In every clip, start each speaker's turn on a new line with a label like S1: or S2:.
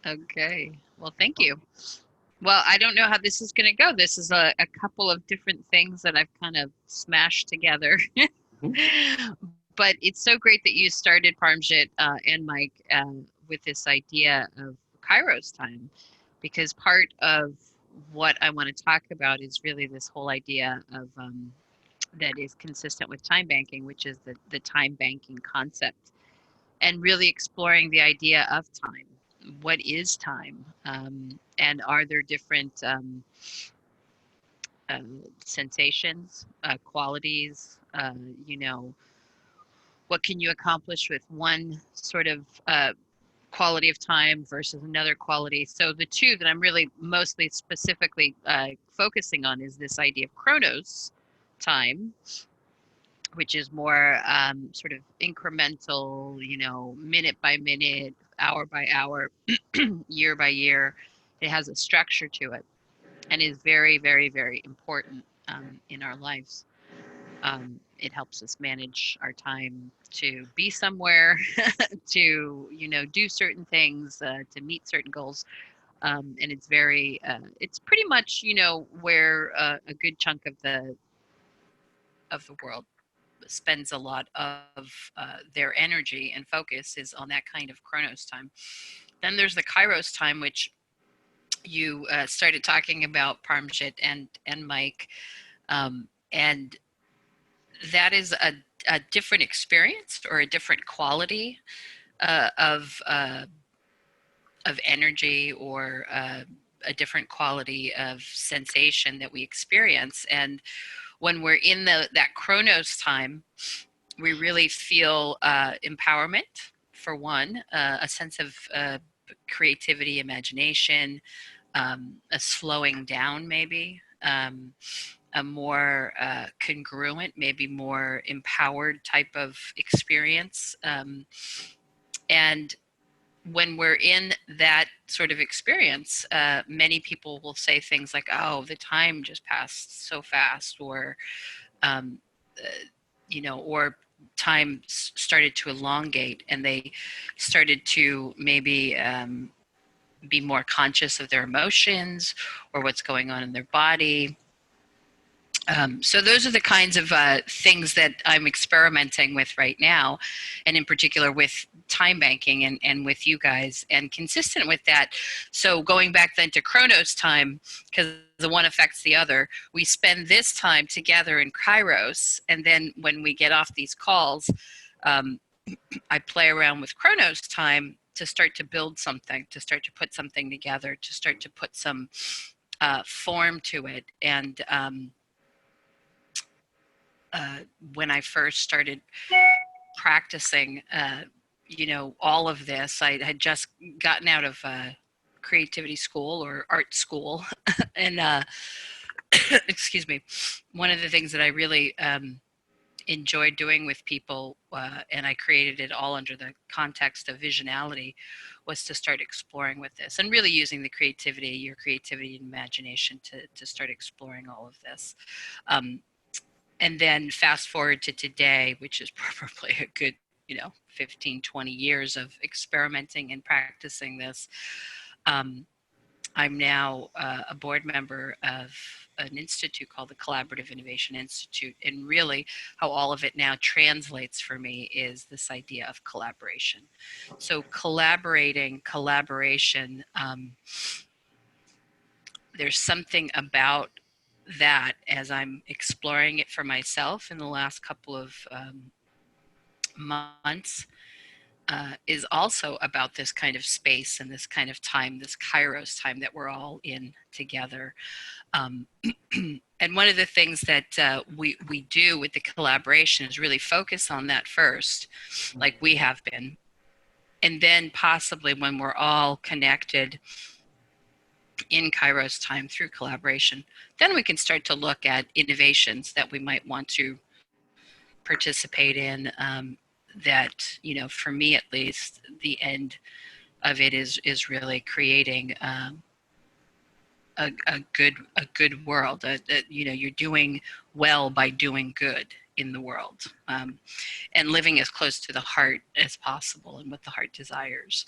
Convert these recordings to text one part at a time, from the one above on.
S1: Okay. Well, thank you. Well, I don't know how this is going to go. This is a couple of different things that I've kind of smashed together.
S2: Mhm.
S1: But it's so great that you started Parmjit and Mike with this idea of Kairos time, because part of what I want to talk about is really this whole idea of that is consistent with time banking, which is the time banking concept, and really exploring the idea of time. What is time? And are there different uh, sensations, qualities? You know, what can you accomplish with one sort of quality of time versus another quality? So the two that I'm really mostly specifically focusing on is this idea of chronos time, which is more sort of incremental, you know, minute by minute, hour by hour, year by year. It has a structure to it and is very, very, very important in our lives. It helps us manage our time to be somewhere, to, you know, do certain things, to meet certain goals. And it's very, it's pretty much, you know, where a good chunk of the world spends a lot of their energy and focus is on that kind of chronos time. Then there's the kairos time, which you started talking about, Parmjit and Mike, and that is a different experience or a different quality uh, of uh, of energy or a different quality of sensation that we experience. And when we're in that chronos time, we really feel empowerment, for one, a sense of creativity, imagination, a slowing down, maybe, a more congruent, maybe more empowered type of experience. And when we're in that sort of experience, many people will say things like, "Oh, the time just passed so fast," or um, uh, you know, or time started to elongate, and they started to maybe be more conscious of their emotions or what's going on in their body. So those are the kinds of things that I'm experimenting with right now, and in particular with time banking and with you guys, and consistent with that. So going back then to Chronos time, because the one affects the other, we spend this time together in Kairos, and then when we get off these calls, um, I play around with Chronos time to start to build something, to start to put something together, to start to put some form to it. And uh, when I first started practicing, you know, all of this, I had just gotten out of creativity school or art school, and excuse me, one of the things that I really enjoyed doing with people, and I created it all under the context of visionality, was to start exploring with this and really using the creativity, your creativity and imagination to start exploring all of this. Um, and then fast forward to today, which is probably a good, you know, 15, 20 years of experimenting and practicing this. um, I'm now a board member of an institute called the Collaborative Innovation Institute. And really, how all of it now translates for me is this idea of collaboration. So, collaboration, there's something about that as I'm exploring it for myself in the last couple of months, is also about this kind of space and this kind of time, this Kairos time that we're all in together. Um, and one of the things that we do with the collaboration is really focus on that first, like we have been, and then possibly when we're all connected in Kairos time through collaboration, then we can start to look at innovations that we might want to participate in. That, you know, for me at least, the end of it is really creating a good world. You know, you're doing well by doing good in the world, and living as close to the heart as possible and what the heart desires.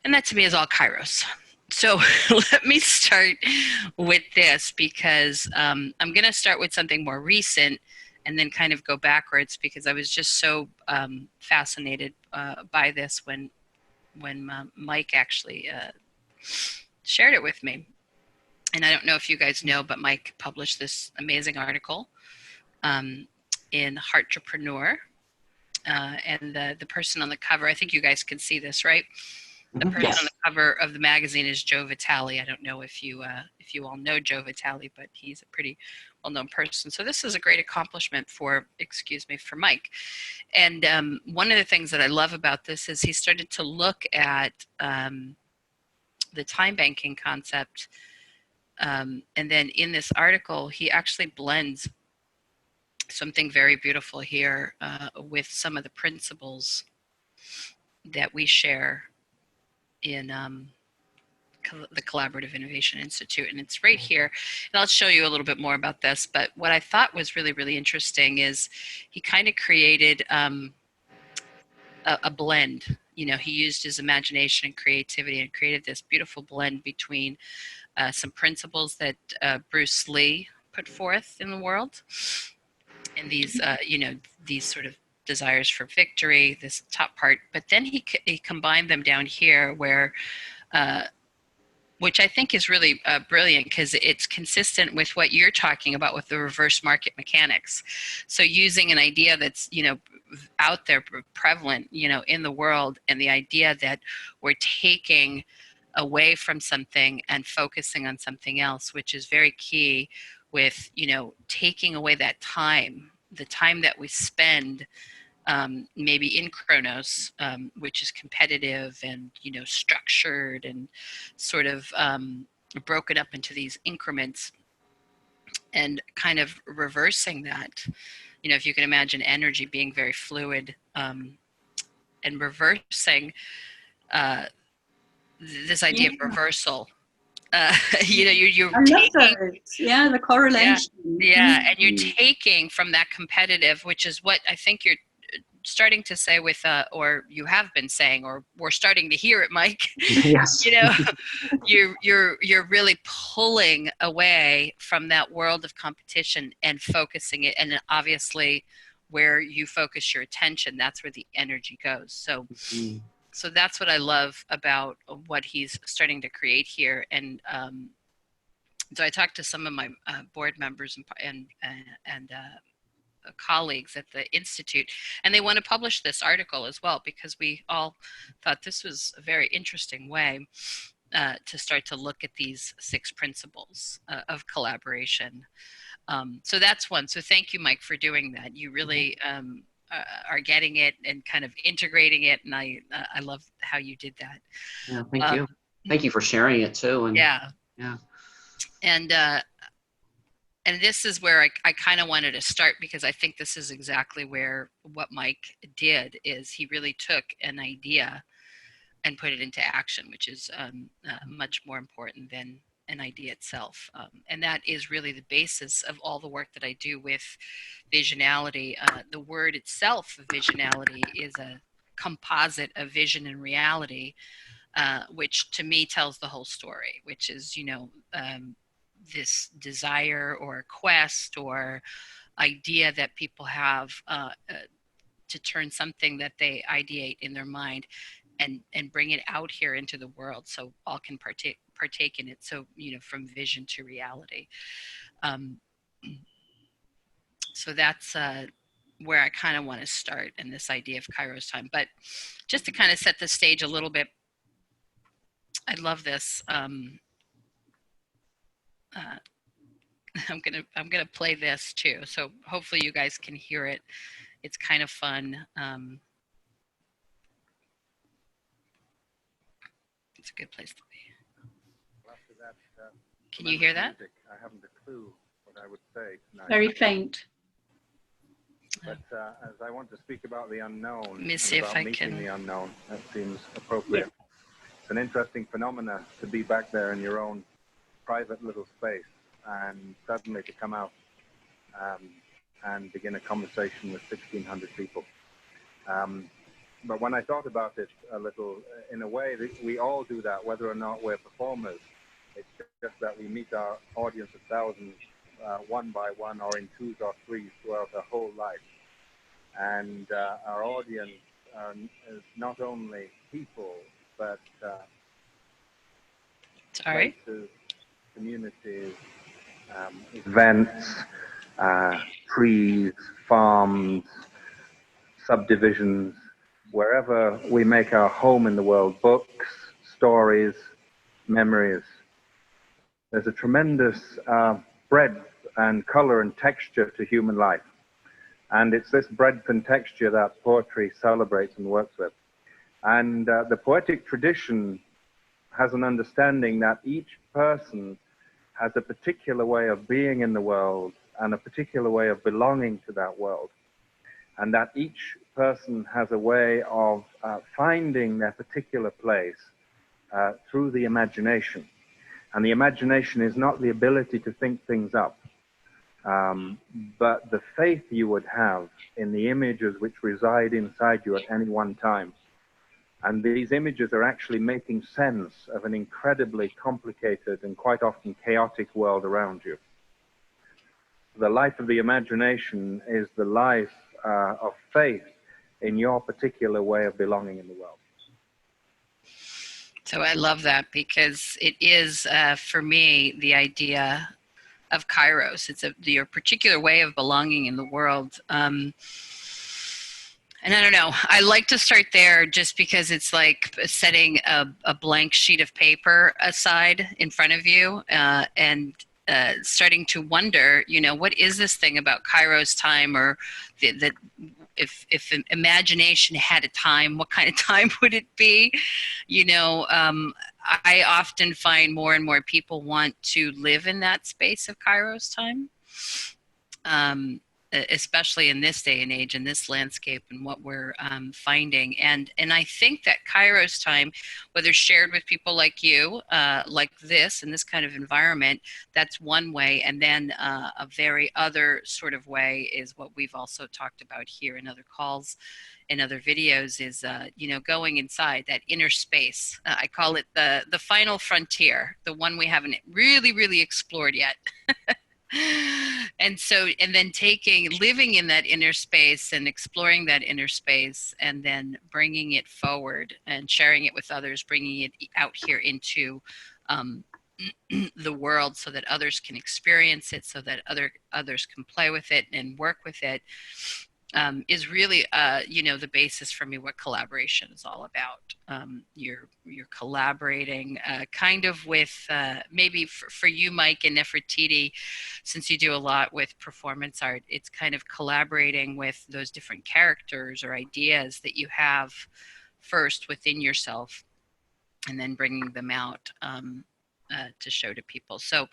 S1: And that to me is all Kairos. So let me start with this because I'm going to start with something more recent and then kind of go backwards because I was just so fascinated by this when Mike actually shared it with me. And I don't know if you guys know, but Mike published this amazing article in Heartrepreneur. And the person on the cover, I think you guys can see this, right? The person on the cover of the magazine is Joe Vitale. I don't know if you all know Joe Vitale, but he's a pretty well-known person. So this is a great accomplishment for Mike. And one of the things that I love about this is he started to look at the time banking concept. And then in this article, he actually blends something very beautiful here with some of the principles that we share in the Collaborative Innovation Institute. And it's right here. And I'll show you a little bit more about this. But what I thought was really, really interesting is he kind of created a blend. You know, he used his imagination and creativity and created this beautiful blend between some principles that Bruce Lee put forth in the world, and these, these sort of desires for victory, this top part. But then he combined them down here where, which I think is really brilliant because it's consistent with what you're talking about with the reverse market mechanics. So using an idea that's, out there, prevalent, in the world, and the idea that we're taking away from something and focusing on something else, which is very key with, taking away that time, the time that we spend maybe in Chronos, which is competitive and, structured and sort of broken up into these increments, and kind of reversing that. If you can imagine energy being very fluid, and reversing this idea of reversal. You're
S2: I love
S1: taking,
S2: that. The correlation.
S1: And you're taking from that competitive, which is what I think you're starting to say with, or you have been saying, or we're starting to hear it, Mike.
S3: Yes.
S1: You're really pulling away from that world of competition and focusing it, and obviously, where you focus your attention, that's where the energy goes. So that's what I love about what he's starting to create here. And so I talked to some of my board members and colleagues at the Institute, and they want to publish this article as well because we all thought this was a very interesting way to start to look at these 6 principles of collaboration. So that's one. So thank you, Mike, for doing that. You really are getting it and kind of integrating it, and I love how you did that.
S3: Yeah, thank you. Thank you for sharing it too. And
S1: yeah. And this is where I kind of wanted to start, because I think this is exactly where what Mike did is he really took an idea and put it into action, which is much more important than an idea itself. And that is really the basis of all the work that I do with visionality. The word itself, visionality, is a composite of vision and reality, which to me tells the whole story, which is, this desire or quest or idea that people have to turn something that they ideate in their mind and bring it out here into the world so all can partake in it. So, from vision to reality. So that's where I kind of want to start in this idea of Kairos time. But just to kind of set the stage a little bit, I love this. I'm gonna play this too, so hopefully you guys can hear it. It's kind of fun. It's a good place to be.
S4: Well, after that,
S1: can you hear that?
S4: Music, I haven't a clue what I would say tonight.
S2: Very faint.
S4: But as I want to speak about the unknown,
S1: Let me see if I
S4: meeting
S1: can.
S4: The unknown, that seems appropriate. Yeah. It's an interesting phenomena to be back there in your own private little space and suddenly to come out and begin a conversation with 1,600 people. but when I thought about it a little, in a way, we all do that, whether or not we're performers. It's just that we meet our audience of thousands one by one, or in twos or threes throughout our whole life. And our audience is not only people, but places, communities, events, trees, farms, subdivisions, wherever we make our home in the world, books, stories, memories. There's a tremendous breadth and color and texture to human life. And it's this breadth and texture that poetry celebrates and works with. And the poetic tradition has an understanding that each person has a particular way of being in the world and a particular way of belonging to that world. And that each person has a way of finding their particular place through the imagination. And the imagination is not the ability to think things up, but the faith you would have in the images which reside inside you at any one time. And these images are actually making sense of an incredibly complicated and quite often chaotic world around you. The life of the imagination is the life of faith in your particular way of belonging in the world.
S1: So I love that, because it is, for me, the idea of Kairos. It's your particular way of belonging in the world. And I don't know, I like to start there just because it's like setting a blank sheet of paper aside in front of you and starting to wonder, you know, what is this thing about Kairos time, or that if imagination had a time, what kind of time would it be? You know, I often find more and more people want to live in that space of Kairos time, especially in this day and age, in this landscape, and what we're finding. And I think that Kairos time, whether shared with people like you, like this, in this kind of environment, that's one way. And then a very other sort of way is what we've also talked about here in other calls, in other videos, is you know, going inside that inner space. I call it the final frontier, the one we haven't really explored yet. And so, and then living in that inner space and exploring that inner space, and then bringing it forward and sharing it with others, bringing it out here into the world so that others can experience it, so that others can play with it and work with it, is really, you know, the basis for me, what collaboration is all about. You're collaborating kind of with, maybe for you, Mike and Nefertiti, since you do a lot with performance art, it's kind of collaborating with those different characters or ideas that you have first within yourself, and then bringing them out to show to people. So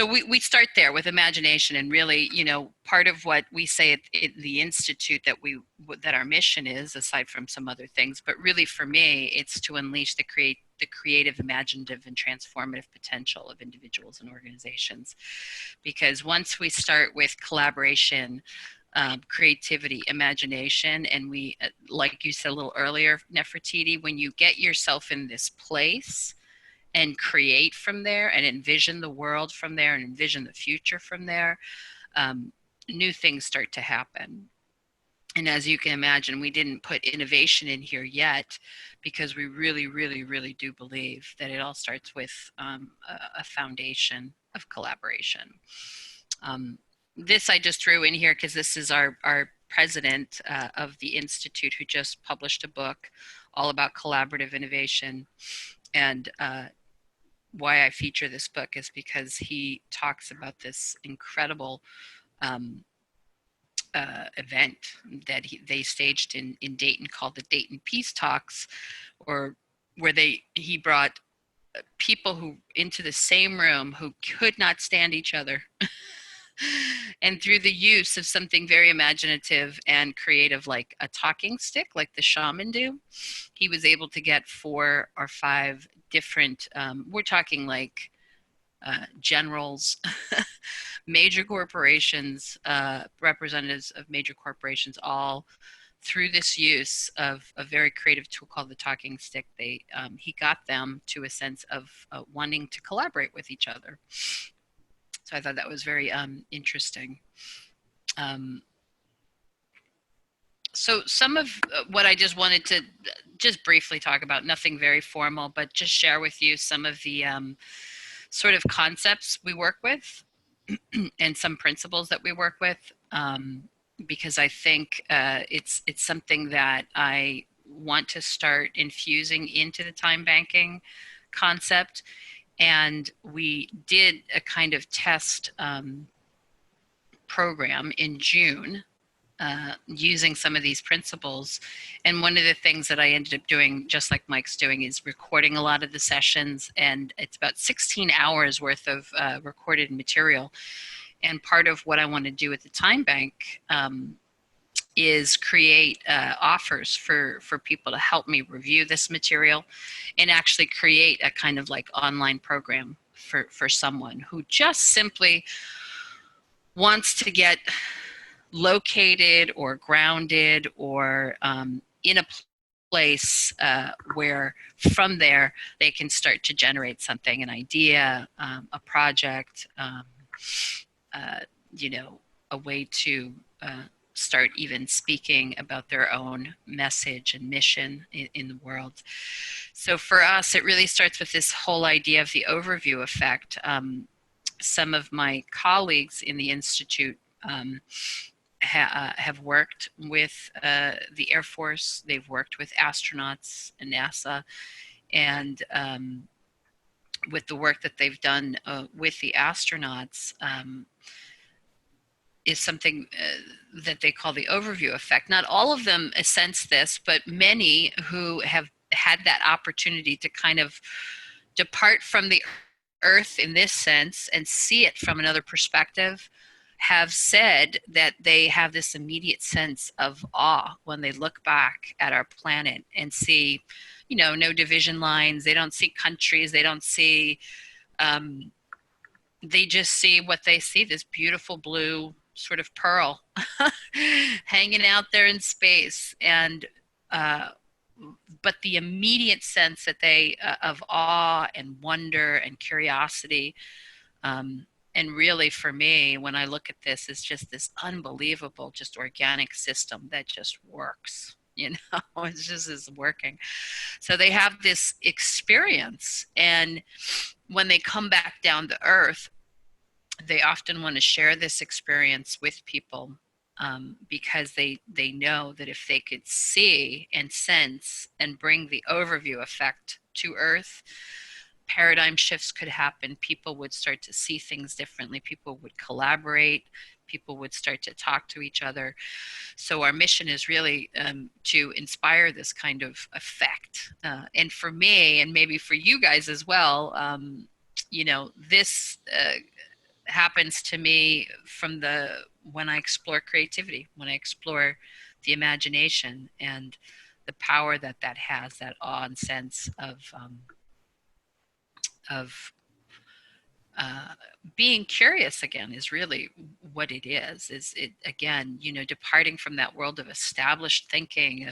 S1: we start there with imagination, and really, you know, part of what we say at the Institute that our mission is, aside from some other things, but really for me, it's to unleash the creative, imaginative, and transformative potential of individuals and organizations. Because once we start with collaboration, creativity, imagination, and we, like you said a little earlier, Nefertiti, when you get yourself in this place and create from there and envision the world from there and envision the future from there, new things start to happen. And as you can imagine, we didn't put innovation in here yet, because we really do believe that it all starts with a foundation of collaboration. This I just threw in here because this is our president of the Institute, who just published a book all about collaborative innovation. And why I feature this book is because he talks about this incredible event that they staged in Dayton, called the Dayton Peace Talks, or where he brought people who into the same room who could not stand each other. And through the use of something very imaginative and creative, like a talking stick, like the shaman do, he was able to get 4 or 5 different, we're talking like generals, major corporations, representatives of major corporations, all through this use of a very creative tool called the talking stick, he got them to a sense of wanting to collaborate with each other. So I thought that was very interesting. So some of what I just wanted to just briefly talk about, nothing very formal, but just share with you some of the sort of concepts we work with and some principles that we work with, because I think it's something that I want to start infusing into the time banking concept. And we did a kind of test program in June using some of these principles. And one of the things that I ended up doing, just like Mike's doing, is recording a lot of the sessions. And it's about 16 hours worth of recorded material. And part of what I want to do at the Time Bank is create offers for people to help me review this material and actually create a kind of like online program for someone who just simply wants to get located or grounded or in a place where from there they can start to generate something, an idea, a project, you know, a way to start even speaking about their own message and mission in the world. So for us, it really starts with this whole idea of the overview effect. Some of my colleagues in the Institute have worked with the Air Force. They've worked with astronauts and NASA, and with the work that they've done with the astronauts is something that they call the overview effect. Not all of them sense this, but many who have had that opportunity to kind of depart from the Earth in this sense and see it from another perspective have said that they have this immediate sense of awe when they look back at our planet and see, you know, no division lines. They don't see countries. They don't see, they just see what they see, this beautiful blue sort of pearl hanging out there in space. And, but the immediate sense that they, of awe and wonder and curiosity, and really for me, when I look at this, it's just this unbelievable, just organic system that just works. You know, it's just is working. So they have this experience, and when they come back down to Earth, they often want to share this experience with people because they know that if they could see and sense and bring the overview effect to Earth, paradigm shifts could happen. People would start to see things differently. People would collaborate. People would start to talk to each other. So our mission is really to inspire this kind of effect. And for me, and maybe for you guys as well, you know, this happens to me from when I explore creativity, when I explore the imagination and the power that has, that awe and sense of being curious again is really what it is it again, you know, departing from that world of established thinking,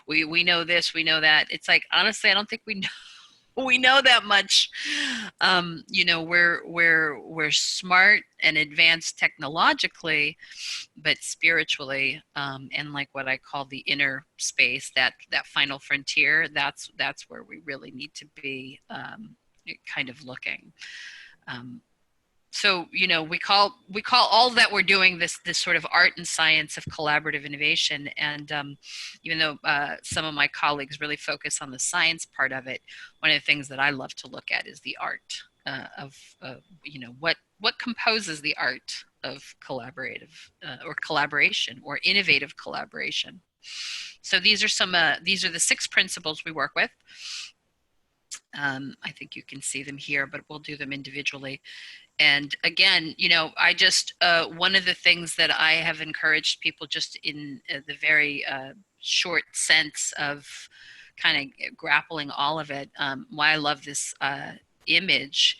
S1: we know this, we know that. It's like, honestly, I don't think we know that much. You know, we're smart and advanced technologically, but spiritually, and like what I call the inner space, that final frontier, that's where we really need to be kind of looking. So, you know, we call all that we're doing this sort of art and science of collaborative innovation. And even though some of my colleagues really focus on the science part of it, one of the things that I love to look at is the art of you know, what composes the art of collaborative or collaboration or innovative collaboration. So these are the 6 principles we work with. I think you can see them here, but we'll do them individually. And again, you know, I just, one of the things that I have encouraged people just in the very short sense of kind of grappling all of it, why I love this image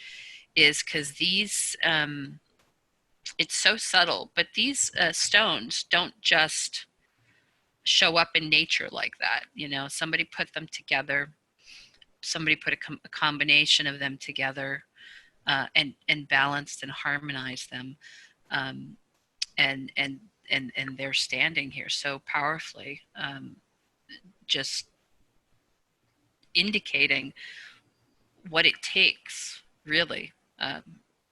S1: is because these, it's so subtle, but these stones don't just show up in nature like that. You know, somebody put them together, somebody put a combination of them together, and balanced and harmonized them, and they're standing here so powerfully, just indicating what it takes, really,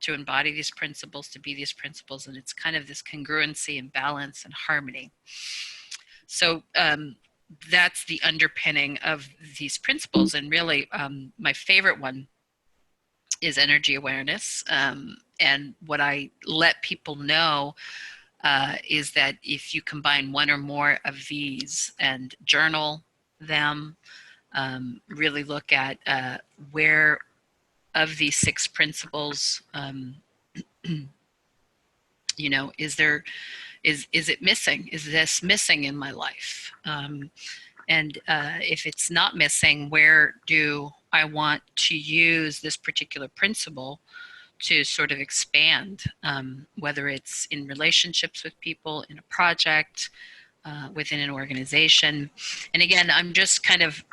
S1: to embody these principles, to be these principles. And it's kind of this congruency and balance and harmony. So that's the underpinning of these principles. And really, my favorite one is energy awareness. And what I let people know is that if you combine one or more of these and journal them, really look at where of these 6 principles, you know, is it missing? Is this missing in my life? And if it's not missing, where do I want to use this particular principle to sort of expand, whether it's in relationships with people, in a project, within an organization. And again, I'm just kind of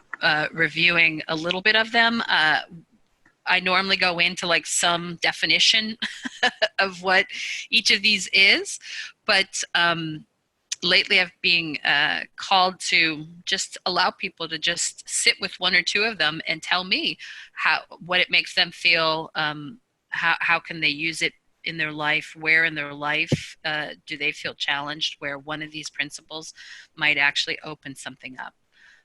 S1: reviewing a little bit of them. I normally go into like some definition of what each of these is, but lately I've been called to just allow people to just sit with one or two of them and tell me what it makes them feel, how can they use it in their life, where in their life do they feel challenged, where one of these principles might actually open something up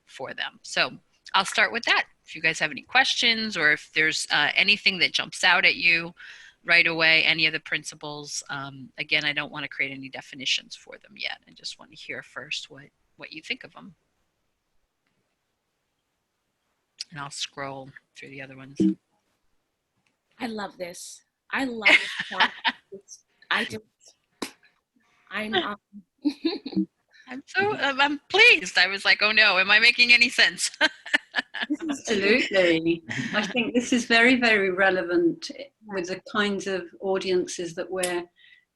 S1: for them. So I'll start with that. If you guys have any questions, or if there's anything that jumps out at you right away, any of the principles, again, I don't want to create any definitions for them yet. I just want to hear first what you think of them. And I'll scroll through the other ones.
S5: I love this. I love this.
S1: I'm pleased. I was like, oh no, am I making any sense?
S2: Absolutely. I think this is very, very relevant with the kinds of audiences that we're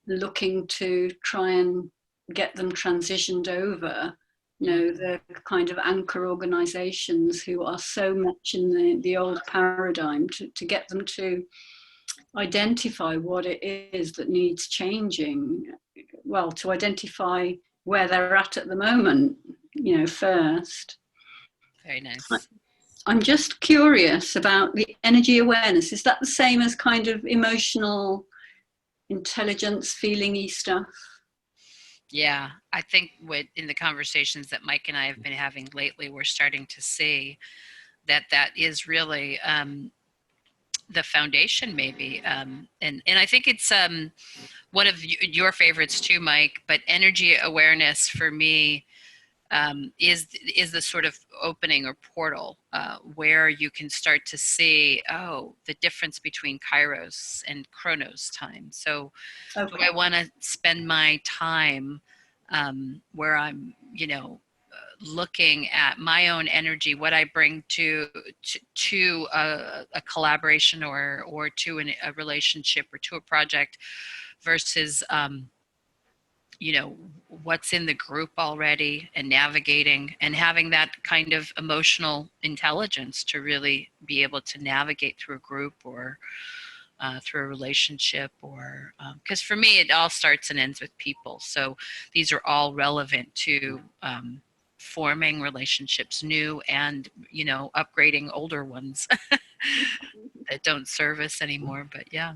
S2: looking to try and get them transitioned over. You know, the kind of anchor organizations who are so much in the old paradigm, to get them to identify what it is that needs changing. Well, to identify where they're at the moment, you know, first.
S1: Very nice.
S2: I'm just curious about the energy awareness. Is that the same as kind of emotional intelligence, feeling-y stuff?
S1: Yeah, I think in the conversations that Mike and I have been having lately, we're starting to see that is really the foundation, maybe. And I think it's one of your favorites too, Mike, but energy awareness for me is the sort of opening or portal where you can start to see, the difference between Kairos and Chronos time. So do I want to spend my time where I'm, you know, looking at my own energy, what I bring to a collaboration or to a relationship or to a project, versus you know, what's in the group already, and navigating and having that kind of emotional intelligence to really be able to navigate through a group or through a relationship, or because for me it all starts and ends with people. So these are all relevant to forming relationships, new and, you know, upgrading older ones that don't serve us anymore. But yeah.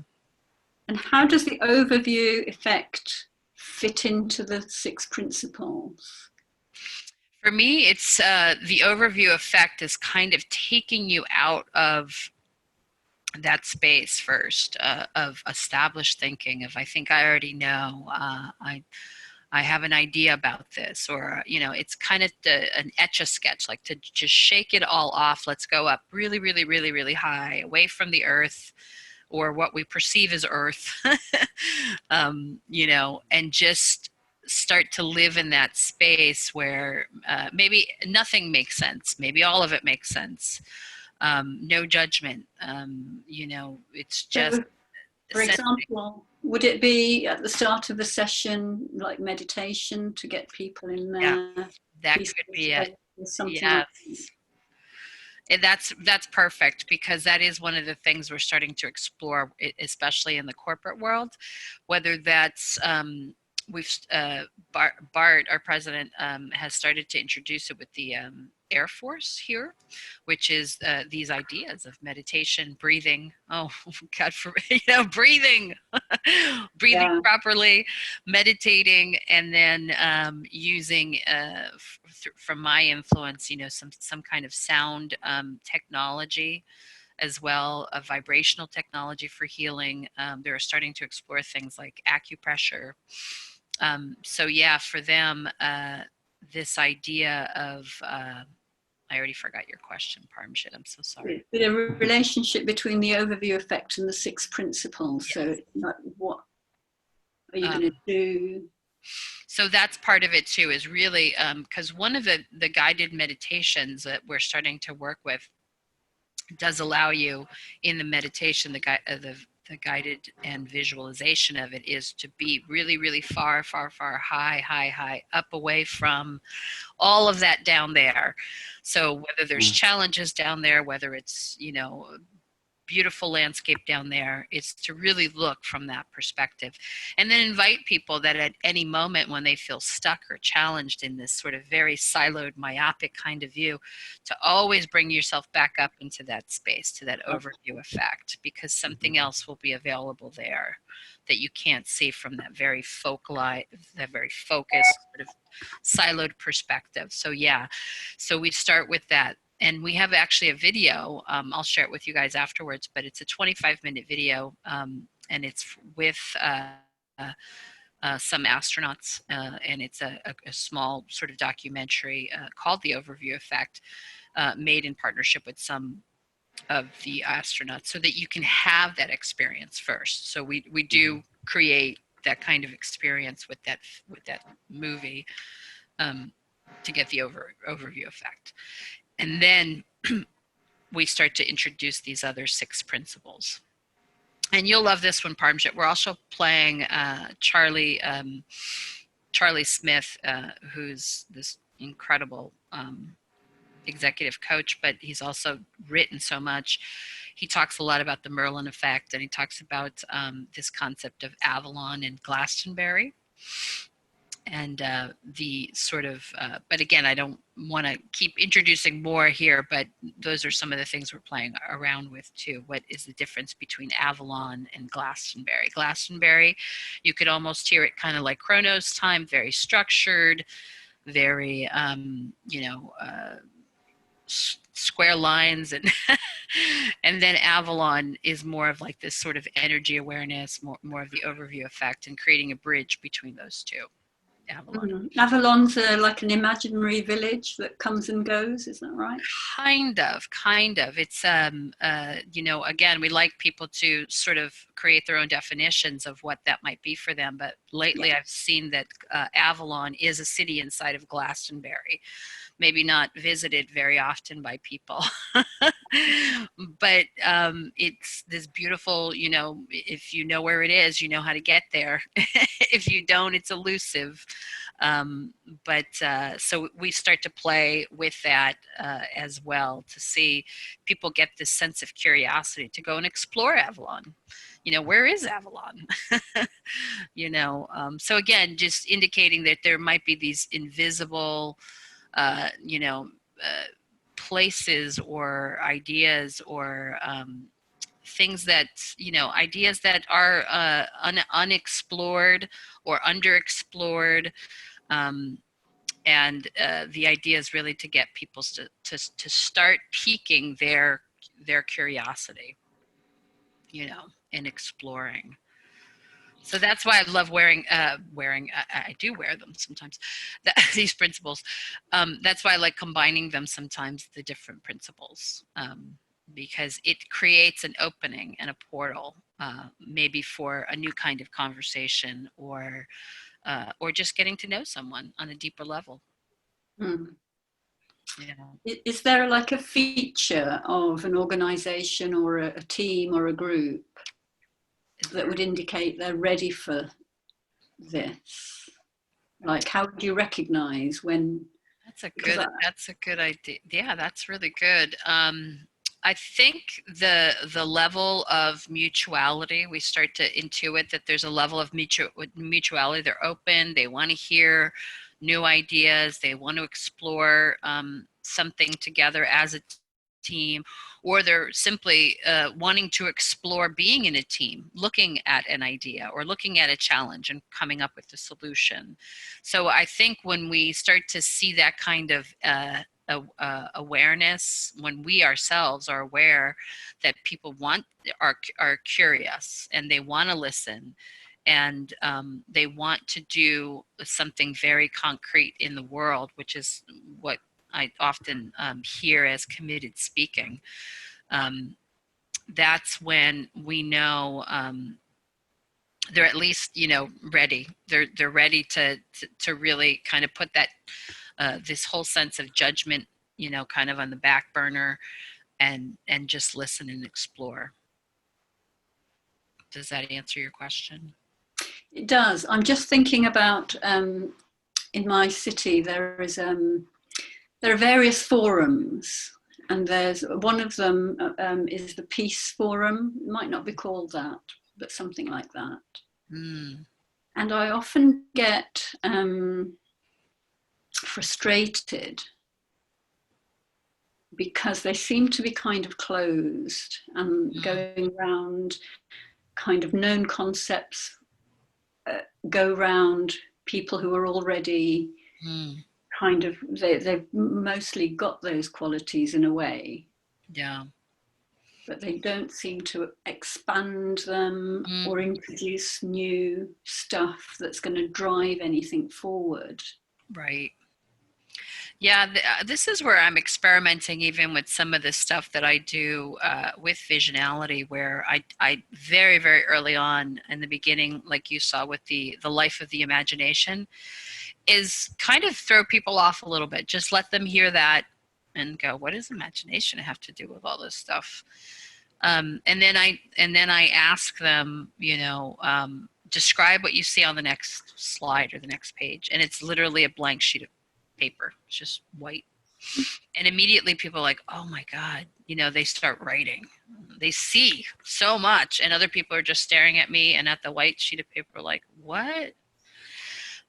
S2: And how does the overview effect fit into the 6 principles?
S1: For me, it's the overview effect is kind of taking you out of that space first, of established thinking, of I think I already know, I have an idea about this, or, you know, it's kind of an etch-a-sketch, like to just shake it all off. Let's go up really, really, really, really high, away from the earth, or what we perceive as earth, you know, and just start to live in that space where maybe nothing makes sense. Maybe all of it makes sense. No judgment. You know, it's just...
S2: For example, would it be at the start of the session like meditation to get people in there?
S1: Yeah, That
S2: piece
S1: could
S2: of
S1: be
S2: space or something
S1: yes.
S2: like
S1: And that's perfect, because that is one of the things we're starting to explore, especially in the corporate world, whether that's we've Bart, our president, has started to introduce it with the Air Force here, which is these ideas of meditation, breathing. Oh, God, breathing, breathing
S2: Yeah.
S1: properly, meditating, and then using, from my influence, some kind of sound technology as well, a vibrational technology for healing. They're starting to explore things like acupressure. So yeah, for them, this idea of I already forgot your question, Parmjit. I'm so sorry.
S2: the relationship between the overview effect and the 6 principles.
S1: Yes.
S2: So like, what are you going to do?
S1: So that's part of it too, is really because one of the guided meditations that we're starting to work with does allow you in the meditation, the guided and visualization of it is to be really, really far, far, far, high, up away from all of that down there. So whether there's challenges down there, whether it's, beautiful landscape down there, it's to really look from that perspective, and then invite people that at any moment when they feel stuck or challenged in this sort of very siloed, myopic kind of view, to always bring yourself back up into that space, to that overview effect, because something else will be available there that you can't see from that very focused, sort of siloed perspective. So yeah, so we start with that. And we have actually a video, I'll share it with you guys afterwards, but it's a 25-minute video, and it's with some astronauts, and it's a small sort of documentary called The Overview Effect, made in partnership with some of the astronauts, so that you can have that experience first. So we do create that kind of experience with that movie, to get the overview effect. And then we start to introduce these other 6 principles. And you'll love this one, Parmjit. We're also playing Charlie Smith, who's this incredible executive coach, but he's also written so much. He talks a lot about the Merlin effect, and he talks about this concept of Avalon and Glastonbury. And the sort of, but again, I don't want to keep introducing more here, but those are some of the things we're playing around with too. What is the difference between Avalon and Glastonbury? Glastonbury, you could almost hear it kind of like Kairos Time, very structured, very, square lines, and and then Avalon is more of like this sort of energy awareness, more of the overview effect, and creating a bridge between those two. Avalon.
S2: Avalon's like an imaginary village that comes and goes, is that right?
S1: Kind of. It's, again, we like people to sort of create their own definitions of what that might be for them. But lately I've seen that Avalon is a city inside of Glastonbury. Maybe not visited very often by people, but it's this beautiful, if you know where it is, you know how to get there. If you don't, it's elusive. So we start to play with that as well, to see people get this sense of curiosity to go and explore Avalon. Where is Avalon? So again, just indicating that there might be these invisible places or ideas or things that, ideas that are unexplored or underexplored. And the idea is really to get people to start piquing their curiosity, and exploring. So that's why I love wearing. I do wear them sometimes. These principles. That's why I like combining them sometimes. The different principles, because it creates an opening and a portal, maybe for a new kind of conversation, or just getting to know someone on a deeper level.
S2: Is there like a feature of an organization or a team or a group that would indicate they're ready for this? Like, how do you recognize when
S1: That's a good idea. Yeah, that's really good. I think the level of mutuality, we start to intuit that there's a level of mutuality. They're open. They want to hear new ideas. They want to explore something together as a team, or they're simply wanting to explore being in a team, looking at an idea or looking at a challenge and coming up with a solution. So I think when we start to see that kind of awareness, when we ourselves are aware that people are curious and they want to listen, and they want to do something very concrete in the world, which is what I often hear as committed speaking. That's when we know they're at least, ready. They're ready to really kind of put that this whole sense of judgment, kind of on the back burner, and just listen and explore. Does that answer your question?
S2: It does. I'm just thinking about in my city there are various forums, and there's one of them is the Peace Forum. It might not be called that, but something like that.
S1: Mm.
S2: And I often get frustrated because they seem to be kind of closed and going around kind of known concepts, go round people who are already kind of, they've mostly got those qualities in a way.
S1: Yeah.
S2: But they don't seem to expand them or introduce new stuff that's going to drive anything forward.
S1: Right. Yeah, this is where I'm experimenting even with some of the stuff that I do with visionality, where I very, very early on in the beginning, like you saw with the life of the imagination, is kind of throw people off a little bit. Just let them hear that and go, what does imagination have to do with all this stuff? And then I ask them, describe what you see on the next slide or the next page. And it's literally a blank sheet of paper. It's just white. And immediately people are like, oh my God, they start writing. They see so much. And other people are just staring at me and at the white sheet of paper like, what?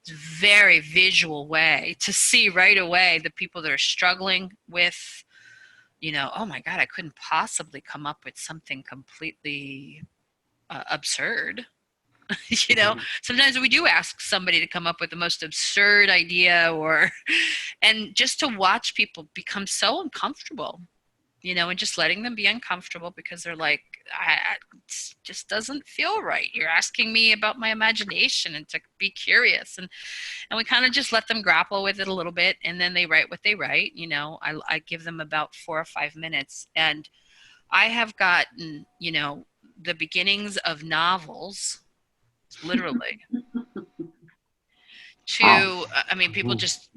S1: It's a very visual way to see right away the people that are struggling with, oh my God, I couldn't possibly come up with something completely absurd. Sometimes we do ask somebody to come up with the most absurd idea, and just to watch people become so uncomfortable, and just letting them be uncomfortable because they're like, it just doesn't feel right. You're asking me about my imagination and to be curious. And we kind of just let them grapple with it a little bit. And then they write what they write. I give them about 4 or 5 minutes. And I have gotten, the beginnings of novels, literally. People just,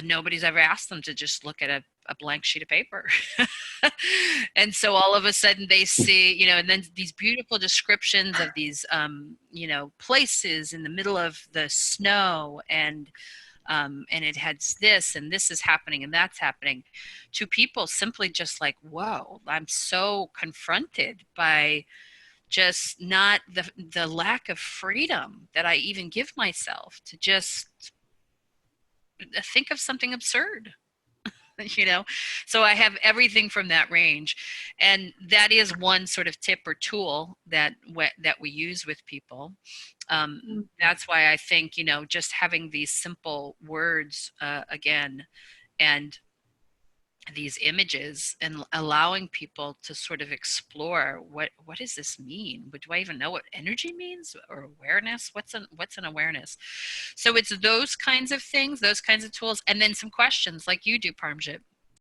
S1: nobody's ever asked them to just look at a blank sheet of paper. And so all of a sudden they see, and then these beautiful descriptions of these, places in the middle of the snow, and it had this, and this is happening, and that's happening, to people simply just like, whoa, I'm so confronted by just not the lack of freedom that I even give myself to just think of something absurd. So I have everything from that range, and that is one sort of tip or tool that we use with people. That's why I think, just having these simple words again, and these images, and allowing people to sort of explore what does this mean? Do I even know what energy means, or awareness? What's an awareness? So it's those kinds of things, those kinds of tools, and then some questions like you do, Parmjit.